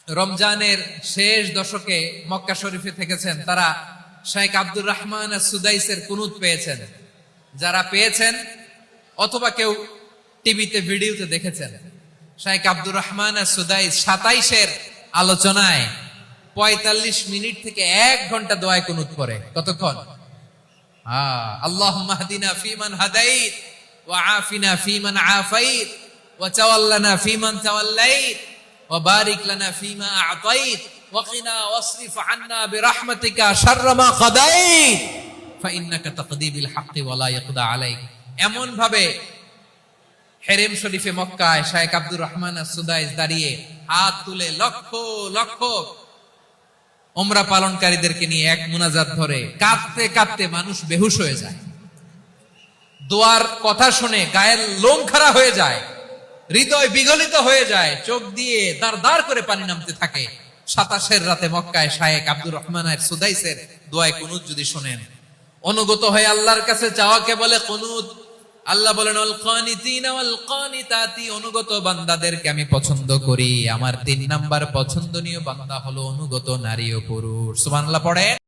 রমজানের শেষ দশকে মক্কা শরীফে থেকেছেন, তারা শেখ আব্দুর রহমান সুদাইসের কুনুত পেয়েছেন। যারা পেয়েছেন অথবা কেউ টিভিতে ভিডিওতে দেখেছেন, শেখ আব্দুর রহমান সুদাইস 27-এর আলোচনায় 45 মিনিট থেকে 1 ঘন্টা দোয়ায় কুনুত পড়ে। কতক্ষণ? আল্লাহুম্মা হদিনা ফিমান হাদাইত ওয়া আফিনা ফিমান আফাইত ওয়া তাওয়াল্লানা ফিমান তাওয়াল্লাইত ওয়া বারিক লানা ফিমা আ'তাইত ওয়া কিনা ওয়াসরিফ আন্না বিরহমাতিকা শাররা মা কাদাইত ফাইন্নাকা তাকদি বিল হাক্কি ওয়া লা ইয়াকদা আলাইক। এমন ভাবে হেরেম শরীফে মক্কায় শেখ আব্দুর রহমান সুদাইস দাঁড়িয়ে হাত তুলে লক্ষ লক্ষ উমরা পালনকারীদেরকে নিয়ে এক মুনাজাত ধরে কাঁদতে কাঁদতে মানুষ বেহুশ হয়ে যায়। দোয়ার কথা শুনে গায়ের লোম খাড়া হয়ে যায়, হৃদয় বিগলিত হয়ে যায়, চোখ দিয়ে দাঁড় দাঁড় করে পানি নামতে থাকে। 27-এর রাতে মক্কায় শেখ আব্দুর রহমান সুদাইসের দোয়ায় কুনুত যদি শোনেন, অনুগত হয়ে আল্লাহর কাছে চাওয়াকে বলে কুনুত। আল্লাহ বলেন আল কানিতিনা ওয়াল কানিতাতি, অনুগত বান্দাদেরকে আমি পছন্দ করি। আমার 3 নাম্বার পছন্দনীয় বান্দা হলো অনুগত নারী ও পুরুষ। সুবহানাল্লাহ পড়ে।